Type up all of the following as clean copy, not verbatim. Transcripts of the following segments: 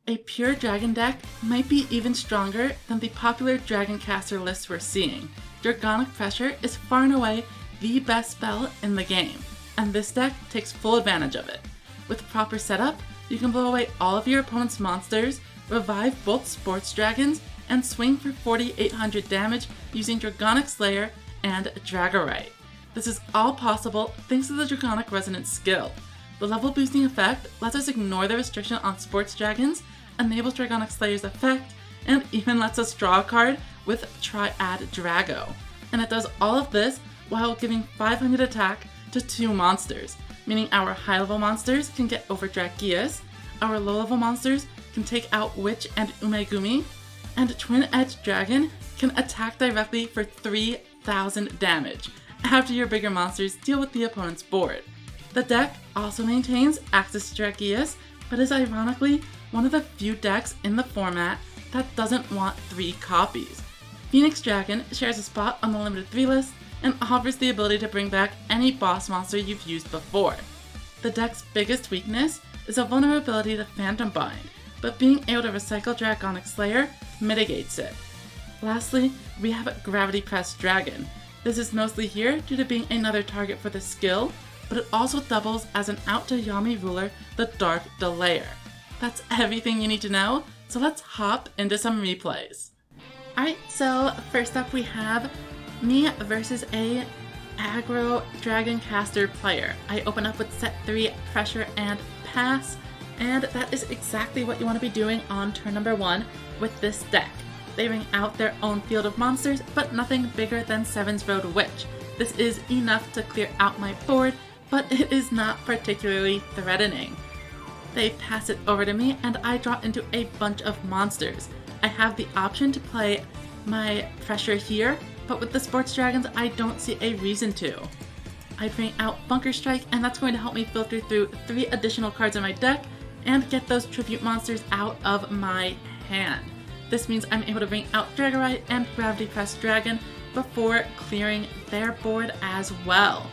A pure dragon deck might be even stronger than the popular Dragoncaster lists we're seeing. Dragonic Pressure is far and away the best spell in the game, and this deck takes full advantage of it. With proper setup, you can blow away all of your opponent's monsters, revive both sports dragons, and swing for 4,800 damage using Dragonic Slayer and Dragorite. This is all possible thanks to the Dragonic Resonance skill. The level boosting effect lets us ignore the restriction on sports dragons, enables Dragonic Slayer's effect, and even lets us draw a card with Triad Drago. And it does all of this while giving 500 attack to 2 monsters, meaning our high level monsters can get over Dragias, our low level monsters can take out Witch and Umegumi, and Twin Edge Dragon can attack directly for 3,000 damage after your bigger monsters deal with the opponent's board. The deck also maintains access to Dragias, but is ironically one of the few decks in the format that doesn't want 3 copies. Phoenix Dragon shares a spot on the limited 3 list and offers the ability to bring back any boss monster you've used before. The deck's biggest weakness is a vulnerability to Phantom Bind, but being able to recycle Dragonic Slayer mitigates it. Lastly, we have Gravity Press Dragon. This is mostly here due to being another target for the skill, but it also doubles as an out to Yami ruler, the Dark Delayer. That's everything you need to know, so let's hop into some replays. Alright, so first up we have me versus a aggro Dragoncaster player. I open up with set 3, Pressure and Pass, and that is exactly what you want to be doing on turn number 1 with this deck. They bring out their own field of monsters, but nothing bigger than Seven's Road Witch. This is enough to clear out my board, but it is not particularly threatening. They pass it over to me and I draw into a bunch of monsters. I have the option to play my Pressure here, but with the Sports Dragons I don't see a reason to. I bring out Bunker Strike, and that's going to help me filter through 3 additional cards in my deck and get those tribute monsters out of my hand. This means I'm able to bring out Dragorite and Gravity Press Dragon before clearing their board as well.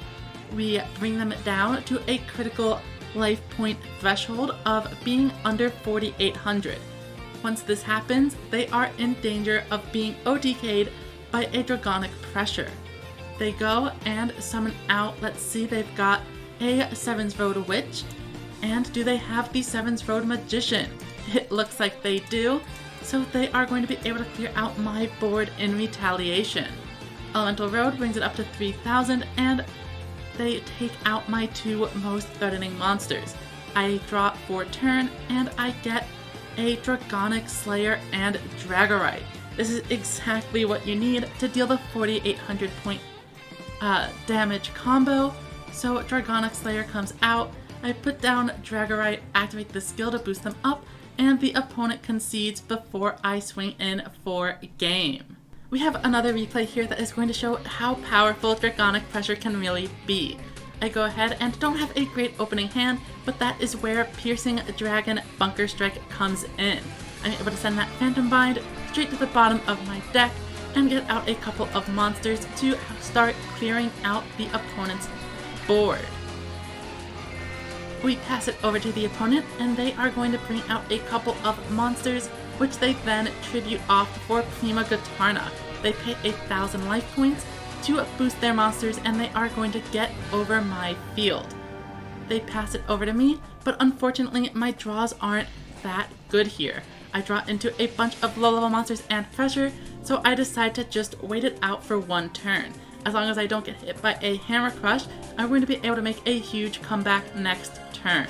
We bring them down to a critical life point threshold of being under 4,800. Once this happens, they are in danger of being OTK'd by a Dragonic Pressure. They go and summon out, let's see, they've got a Seven's Road Witch, and do they have the Seven's Road Magician? It looks like they do, so they are going to be able to clear out my board in retaliation. Elemental Road brings it up to 3,000, and they take out my 2 most threatening monsters. I draw for turn, and I get a Dragonic Slayer and Dragorite. This is exactly what you need to deal the 4,800 point damage combo. So Dragonic Slayer comes out, I put down Dragorite, activate the skill to boost them up, and the opponent concedes before I swing in for game. We have another replay here that is going to show how powerful Dragonic Pressure can really be. I go ahead and don't have a great opening hand, but that is where Piercing Dragon Bunker Strike comes in. I'm able to send that Phantom Bind straight to the bottom of my deck and get out a couple of monsters to start clearing out the opponent's board. We pass it over to the opponent, and they are going to bring out a couple of monsters, which they then tribute off for Prima Gatarna. They pay 1,000 life points to boost their monsters, and they are going to get over my field. They pass it over to me, but unfortunately my draws aren't that good here. I draw into a bunch of low level monsters and Pressure, so I decide to just wait it out for 1 turn. As long as I don't get hit by a Hammer Crush, I'm going to be able to make a huge comeback next turn.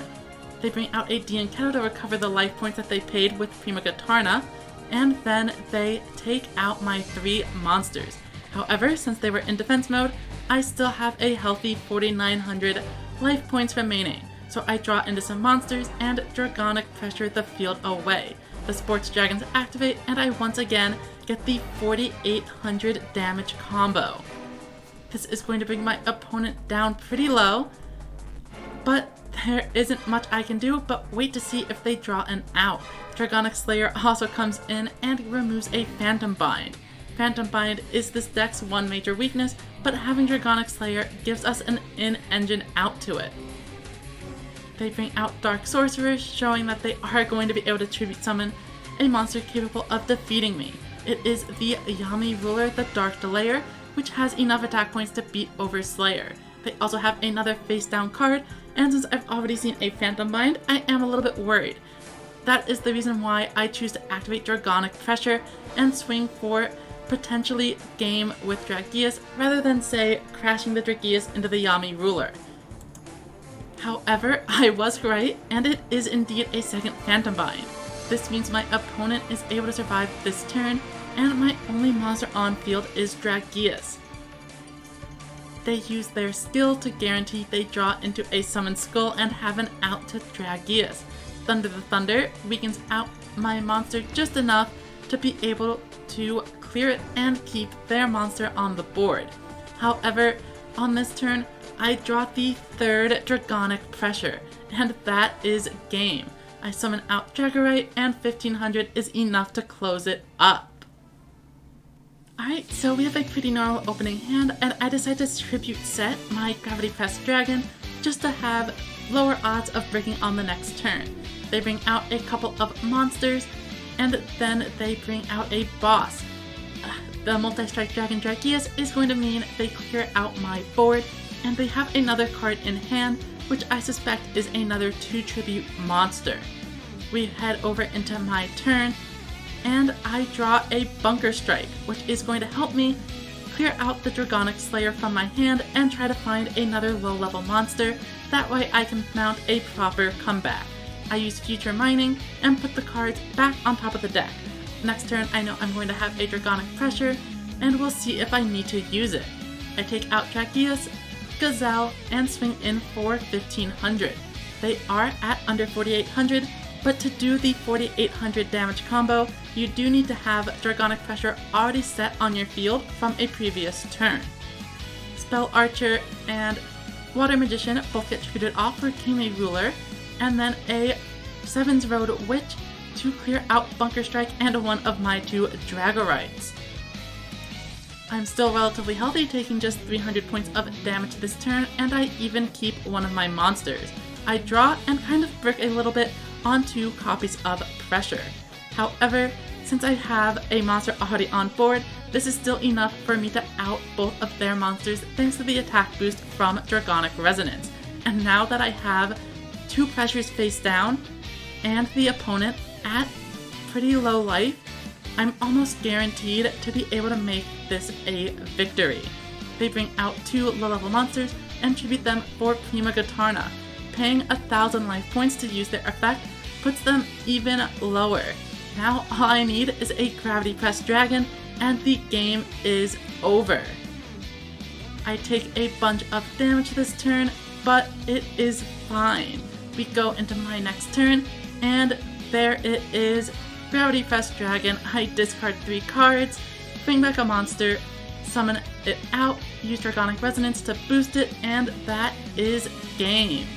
They bring out a Dianketo to recover the life points that they paid with Prima Gatarna, and then they take out my 3 monsters. However, since they were in defense mode, I still have a healthy 4,900 life points remaining. So I draw into some monsters and Dragonic Pressure the field away. The Sports Dragons activate, and I once again get the 4,800 damage combo. This is going to bring my opponent down pretty low, but there isn't much I can do but wait to see if they draw an out. Dragonic Slayer also comes in and removes a Phantom Bind. Phantom Bind is this deck's one major weakness, but having Dragonic Slayer gives us an in-engine out to it. They bring out Dark Sorcerers, showing that they are going to be able to tribute summon a monster capable of defeating me. It is the Yami Ruler, the Dark Delayer, which has enough attack points to beat over Slayer. They also have another face down card, and since I've already seen a Phantom Bind, I am a little bit worried. That is the reason why I choose to activate Dragonic Pressure and swing for potentially game with Dragias rather than, say, crashing the Dragias into the Yami Ruler. However, I was right, and it is indeed a second Phantom Bind. This means my opponent is able to survive this turn, and my only monster on field is Dragias. They use their skill to guarantee they draw into a Summoned Skull and have an out to Dragias. Thunder the Thunder weakens out my monster just enough to be able to clear it and keep their monster on the board. However, on this turn, I draw the third Dragonic Pressure, and that is game. I summon out Dragonite, and 1500 is enough to close it up. Alright, so we have a pretty normal opening hand, and I decided to tribute set my Gravity Pressed Dragon just to have lower odds of breaking on the next turn. They bring out a couple of monsters, and then they bring out a boss. The Multistrike Dragon Dragias is going to mean they clear out my board, and they have another card in hand, which I suspect is another 2 tribute monster. We head over into my turn, and I draw a Bunker Strike, which is going to help me clear out the Dragonic Slayer from my hand and try to find another low-level monster. That way I can mount a proper comeback. I use Future Mining and put the cards back on top of the deck. Next turn I know I'm going to have a Dragonic Pressure, and we'll see if I need to use it. I take out Dragias, Gazelle, and swing in for 1500. They are at under 4800, but to do the 4800 damage combo, you do need to have Dragonic Pressure already set on your field from a previous turn. Spell Archer and Water Magician both get tributed off for Yami Ruler, and then a Seven's Road Witch to clear out Bunker Strike and one of my 2 Dragorites. I'm still relatively healthy, taking just 300 points of damage this turn, and I even keep one of my monsters. I draw and kind of brick a little bit on 2 copies of Pressure. However, since I have a monster already on board, this is still enough for me to out both of their monsters thanks to the attack boost from Dragonic Resonance. And now that I have 2 pressures face down and the opponent at pretty low life, I'm almost guaranteed to be able to make this a victory. They bring out 2 low-level monsters and tribute them for Prima Gatarna. Paying 1000 life points to use their effect puts them even lower. Now all I need is a Gravity Pressed Dragon and the game is over. I take a bunch of damage this turn, but it is fine. We go into my next turn, and there it is. Gravity Pressed Dragon. I discard 3 cards, bring back a monster, summon it out, use Dragonic Resonance to boost it, and that is game.